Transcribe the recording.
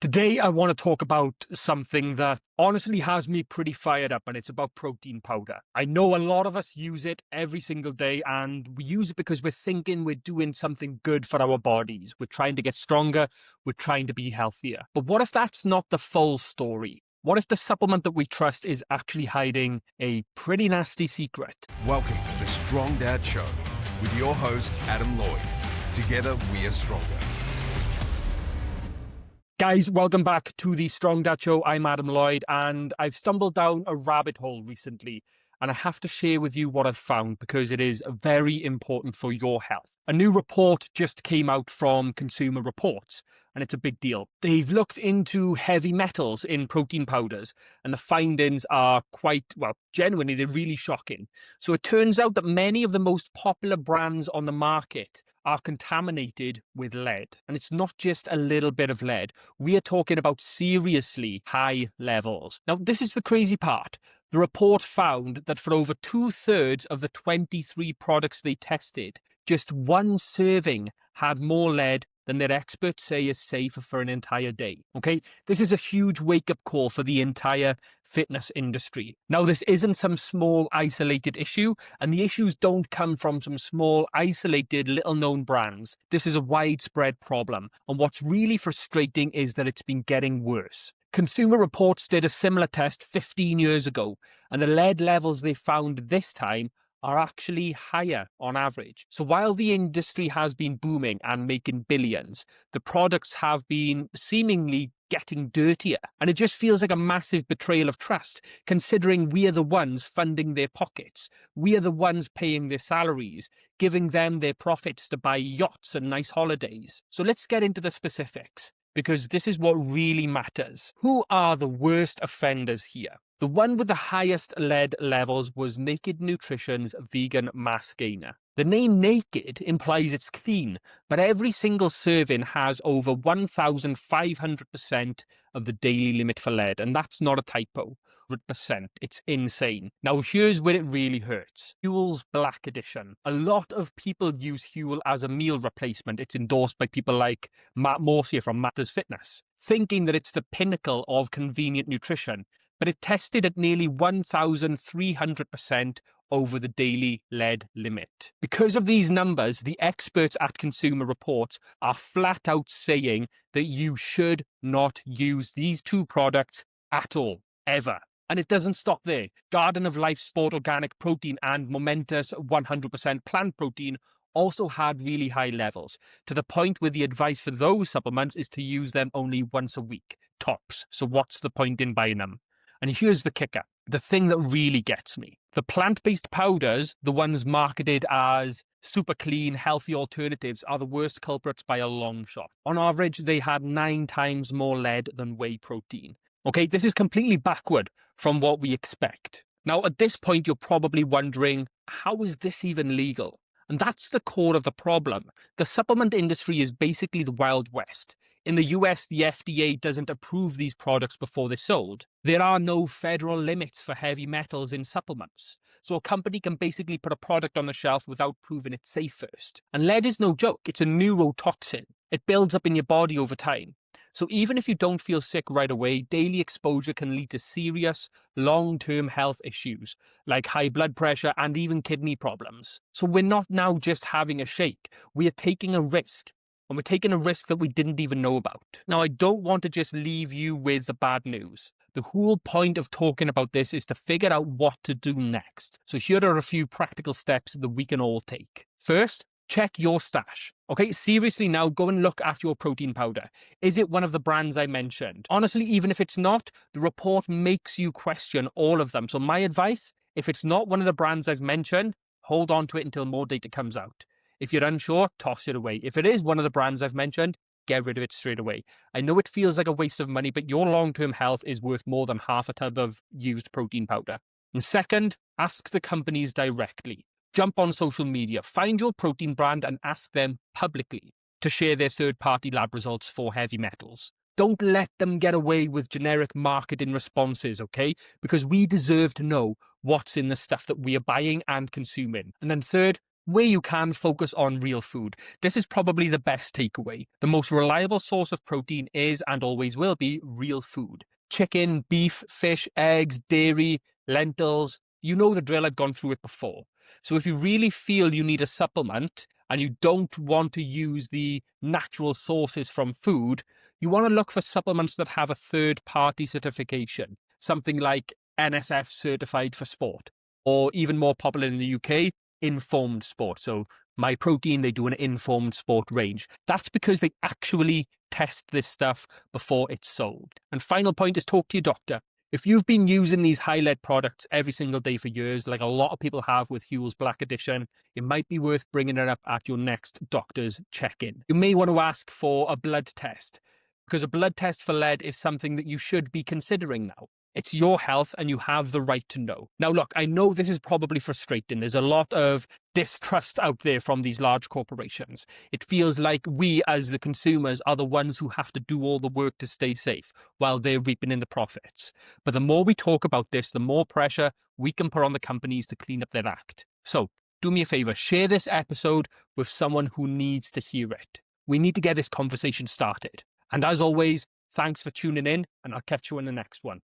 Today, I want to talk about something that honestly has me pretty fired up, and it's about protein powder. I know a lot of us use it every single day, and we use it because we're thinking we're doing something good for our bodies. We're trying to get stronger, we're trying to be healthier. But what if that's not the full story? What if the supplement that we trust is actually hiding a pretty nasty secret? Welcome to the Strong Dad Show with your host, Adam Lloyd. Together, we are stronger. Guys, welcome back to the Strong Dad Show. I'm Adam Lloyd, and I've stumbled down a rabbit hole recently, and I have to share with you what I've found because it is very important for your health. A new report just came out from Consumer Reports, and it's a big deal. They've looked into heavy metals in protein powders, and the findings are quite, well, genuinely, they're really shocking. So it turns out that many of the most popular brands on the market are contaminated with lead. And it's not just a little bit of lead. We are talking about seriously high levels. Now, this is the crazy part. The report found that for over 2/3 of the 23 products they tested, just one serving had more lead than their experts say is safe for an entire day. Okay, this is a huge wake-up call for the entire fitness industry. Now, this isn't some small isolated issue, and the issues don't come from some small isolated little-known brands. This is a widespread problem, and what's really frustrating is that it's been getting worse. Consumer Reports did a similar test 15 years ago, and the lead levels they found this time are actually higher on average. So while the industry has been booming and making billions, the products have been seemingly getting dirtier. And it just feels like a massive betrayal of trust, considering we are the ones funding their pockets. We are the ones paying their salaries, giving them their profits to buy yachts and nice holidays. So let's get into the specifics, because this is what really matters. Who are the worst offenders here? The one with the highest lead levels was Naked Nutrition's Vegan Mass Gainer. The name Naked implies it's clean, but every single serving has over 1,500% of the daily limit for lead, and that's not a typo. 100%. It's insane. Now, here's where it really hurts. Huel's Black Edition. A lot of people use Huel as a meal replacement. It's endorsed by people like Matt Morsia from Matters Fitness, thinking that it's the pinnacle of convenient nutrition, but it tested at nearly 1,300% over the daily lead limit. Because of these numbers, the experts at Consumer Reports are flat out saying that you should not use these two products at all, ever. And it doesn't stop there. Garden of Life Sport Organic Protein and Momentous 100% Plant Protein also had really high levels, to the point where the advice for those supplements is to use them only once a week, tops. So what's the point in buying them? And here's the kicker, the thing that really gets me. The plant-based powders, the ones marketed as super clean, healthy alternatives, are the worst culprits by a long shot. On average, they had 9 times more lead than whey protein. Okay, this is completely backward from what we expect. Now, at this point, you're probably wondering, how is this even legal? And that's the core of the problem. The supplement industry is basically the Wild West. In the US, the FDA doesn't approve these products before they're sold. There are no federal limits for heavy metals in supplements. So a company can basically put a product on the shelf without proving it's safe first. And lead is no joke. It's a neurotoxin. It builds up in your body over time. So even if you don't feel sick right away, daily exposure can lead to serious, long-term health issues like high blood pressure and even kidney problems. So we're not now just having a shake. We are taking a risk. And we're taking a risk that we didn't even know about. Now, I don't want to just leave you with the bad news. The whole point of talking about this is to figure out what to do next. So here are a few practical steps that we can all take. First, check your stash. Okay, seriously now, go and look at your protein powder. Is it one of the brands I mentioned? Honestly, even if it's not, the report makes you question all of them. So my advice, if it's not one of the brands I've mentioned, hold on to it until more data comes out. If you're unsure, toss it away. If it is one of the brands I've mentioned, get rid of it straight away. I know it feels like a waste of money, but your long-term health is worth more than half a tub of used protein powder. And second, ask the companies directly. Jump on social media, find your protein brand and ask them publicly to share their third-party lab results for heavy metals. Don't let them get away with generic marketing responses, okay? Because we deserve to know what's in the stuff that we are buying and consuming. And then third, Where you can, focus on real food. This is probably the best takeaway. The most reliable source of protein is and always will be real food. Chicken, beef, fish, eggs, dairy, lentils. You know the drill, I've gone through it before. So if you really feel you need a supplement and you don't want to use the natural sources from food, you want to look for supplements that have a third-party certification. Something like NSF certified for sport, or even more popular in the UK, informed sport. So My Protein, they do an informed sport range. That's because they actually test this stuff before it's sold. And final point is, talk to your doctor. If you've been using these high-lead products every single day for years, like a lot of people have with Huel's Black Edition, it might be worth bringing it up at your next doctor's check-in. You may want to ask for a blood test, because a blood test for lead is something that you should be considering now. It's your health and you have the right to know. Now, look, I know this is probably frustrating. There's a lot of distrust out there from these large corporations. It feels like we as the consumers are the ones who have to do all the work to stay safe while they're reaping in the profits. But the more we talk about this, the more pressure we can put on the companies to clean up their act. So do me a favor, share this episode with someone who needs to hear it. We need to get this conversation started. And as always, thanks for tuning in, and I'll catch you in the next one.